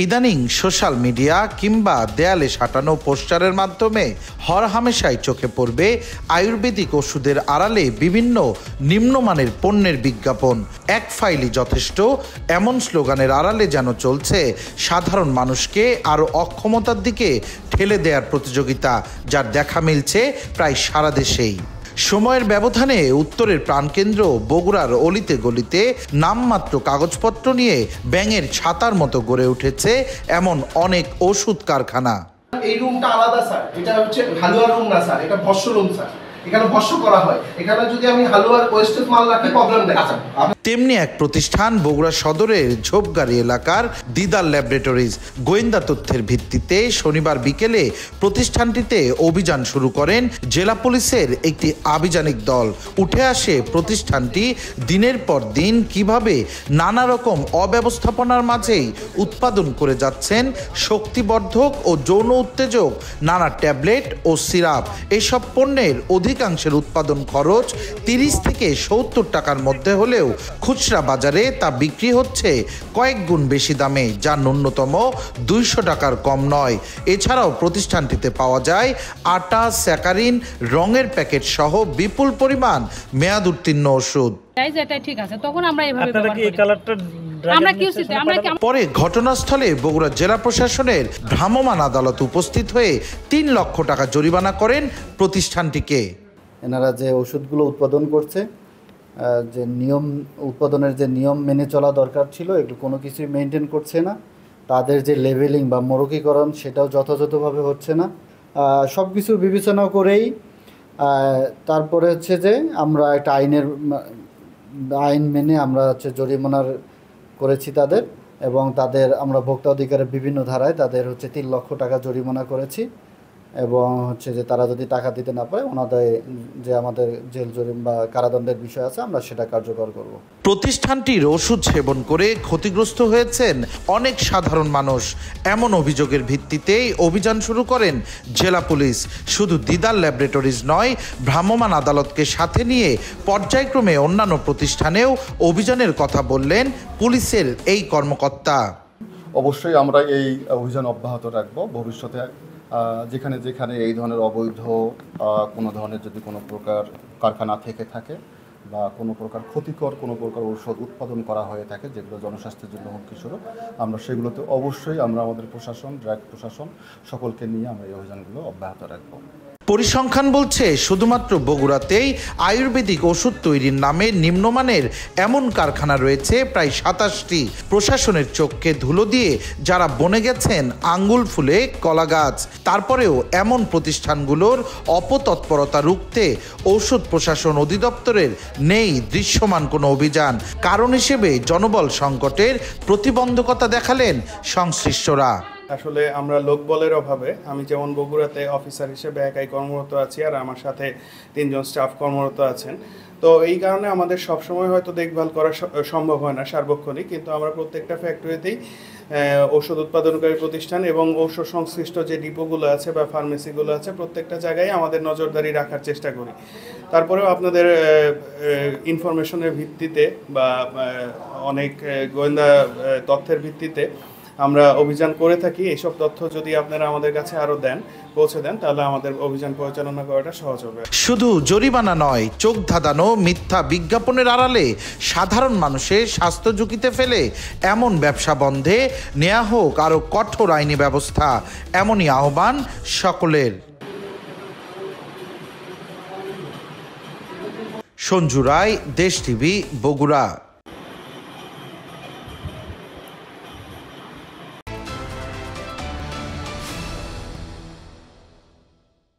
ইদানিং social media কিংবা দেয়ালে সাঁটানো পোস্টারের মাধ্যমে হরহামেশাই চোখে পড়বে আয়ুর্বেদিক ওষুধের আড়ালে বিভিন্ন নিম্নমানের পণ্যের বিজ্ঞাপন। এক ফাইলই যথেষ্ট এমন স্লোগানের আড়ালে যেন চলছে সাধারণ মানুষকে আরও অক্ষমতার দিকে ঠেলে দেওয়ার প্রতিযোগিতা, যার দেখা মিলছে প্রায় সারা দেশেই। সময়ের ব্যবধানে উত্তরের প্রাণকেন্দ্র বগুড়ার অলিতে গলিতে নামমাত্র কাগজপত্র নিয়ে ব্যাঙের ছাতার মতো গড়ে উঠেছে এমন অনেক ওষুধ কারখানা। এই রুমটা আলাদা স্যার, এটা হচ্ছে হালুয়া রুম না স্যার, এটা ভস্য রুম স্যার। এখানে ভস্য করা হয়, এখানে যদি আমি হালুয়ার ওয়েস্টেজ মাল রাখি প্রবলেম দেখা যায়। তেমনি এক প্রতিষ্ঠান বগুড়া সদরের ঝোপগাড়ি এলাকার দিদার ল্যাবরেটরিজ। গোয়েন্দা তথ্যের ভিত্তিতে শনিবার বিকেলে প্রতিষ্ঠানটিতে অভিযান শুরু করেন জেলা পুলিশের একটি আভিযানিক দল। উঠে আসে প্রতিষ্ঠানটি দিনের পর দিন কিভাবে নানা রকম অব্যবস্থাপনার মাঝেই উৎপাদন করে যাচ্ছেন শক্তিবর্ধক ও যৌন উত্তেজক নানা ট্যাবলেট ও সিরাপ। এসব পণ্যের অধিকাংশের উৎপাদন খরচ 30 থেকে 70 টাকার মধ্যে হলেও খুচরা বাজারে তা বিক্রি হচ্ছে কয়েক গুণ বেশি দামে, যা ন্যূনতম 200 টাকার কম নয়। এছাড়াও প্রতিষ্ঠানটিতে পাওয়া যায় আটা, স্যাকারিন, রঙের প্যাকেট সহ বিপুল পরিমাণ মেয়াদ উত্তীর্ণ ওষুধ। পরে ঘটনাস্থলে বগুড়া জেলা প্রশাসনের ভ্রাম্যমাণ আদালত উপস্থিত হয়ে 3 লক্ষ টাকা জরিমানা করেন প্রতিষ্ঠানটিকে। এনারা যে ওষুধগুলো উৎপাদন করছে, যে নিয়ম উৎপাদনের যে নিয়ম মেনে চলা দরকার ছিল, এগুলো কোনো কিছুই মেনটেন করছে না। তাদের যে লেভেলিং বা মোড়কীকরণ সেটাও যথাযথভাবে হচ্ছে না। সব কিছু বিবেচনা করেই তারপরে হচ্ছে যে আমরা একটা আইন মেনে আমরা হচ্ছে জরিমানার করেছি তাদের, এবং তাদের আমরা ভোক্তা অধিকারের বিভিন্ন ধারায় তাদের হচ্ছে 3 লক্ষ টাকা জরিমানা করেছি, এবং হচ্ছে যে তারা যদি টাকা দিতে না পারে ওনাদের যে আমাদের জেল জরিম বা কারাদণ্ডের বিষয় আছে আমরা সেটা কার্যকর করব। প্রতিষ্ঠানটির ওষুধ সেবন করে ক্ষতিগ্রস্ত হয়েছেন অনেক সাধারণ মানুষ। এমন অভিযোগের ভিত্তিতেই অভিযান শুরু করেন জেলা পুলিশ। শুধু দিদার ল্যাবরেটরিজ নয়, ভ্রাম্যমাণ আদালতকে সাথে নিয়ে পর্যায়ক্রমে অন্যান্য প্রতিষ্ঠানেও অভিযানের কথা বললেন পুলিশের এই কর্মকর্তা। অবশ্যই আমরা এই অভিযান অব্যাহত রাখব। ভবিষ্যতে যেখানে যেখানে এই ধরনের অবৈধ কোনো ধরনের যদি কোনো প্রকার কারখানা থেকে থাকে বা কোনো প্রকার ক্ষতিকর কোনো প্রকার ঔষধ উৎপাদন করা হয়ে থাকে যেগুলো জনস্বাস্থ্যের জন্য হুমকি স্বরূপ, আমরা সেগুলোতে অবশ্যই আমরা আমাদের প্রশাসন, ড্রাগ প্রশাসন সকলকে নিয়ে আমরা এই অভিযানগুলো অব্যাহত রাখব। পরিসংখ্যান বলছে শুধুমাত্র বগুড়াতেই আয়ুর্বেদিক ওষুধ তৈরির নামে নিম্নমানের এমন কারখানা রয়েছে প্রায় 27টি। প্রশাসনের চোখকে ধুলো দিয়ে যারা বনে গেছেন আঙ্গুল ফুলে কলা গাছ। তারপরেও এমন প্রতিষ্ঠানগুলোর অপতৎপরতা রুখতে ঔষধ প্রশাসন অধিদপ্তরের নেই দৃশ্যমান কোনো অভিযান। কারণ হিসেবে জনবল সংকটের প্রতিবন্ধকতা দেখালেন সংশ্লিষ্টরা। আসলে আমরা লোকবলের অভাবে, আমি যেমন বগুড়াতে অফিসার হিসেবে একাই কর্মরত আছি আর আমার সাথে 3 জন স্টাফ কর্মরত আছেন, তো এই কারণে আমাদের সবসময় হয়তো দেখভাল করা সম্ভব হয় না সার্বক্ষণিক, কিন্তু আমরা প্রত্যেকটা ফ্যাক্টরিতেই ঔষধ উৎপাদনকারী প্রতিষ্ঠান এবং ঔষধ সংশ্লিষ্ট যে ডিপোগুলো আছে বা ফার্মেসিগুলো আছে প্রত্যেকটা জায়গায় আমাদের নজরদারি রাখার চেষ্টা করি। তারপরেও আপনাদের ইনফরমেশনের ভিত্তিতে বা অনেক গোয়েন্দা তথ্যের ভিত্তিতে আমরা অভিযান করে থাকি। এইসব তথ্য যদি আপনারা আমাদের কাছে আরো পৌঁছে দেন তাহলে আমাদের অভিযান পরিচালনা করাটা সহজ হবে। শুধু জরিমানা নয়, চোখ ধাঁধানো মিথ্যা বিজ্ঞাপনের আড়ালে সাধারণ মানুষের স্বাস্থ্য ঝুঁকিতে ফেলে এমন ব্যবসা বন্ধে নেওয়া হোক আরো কঠোর আইনি ব্যবস্থা, এমনই আহ্বান সকলের। সঞ্জু রায়, দেশ টিভি, বগুড়া।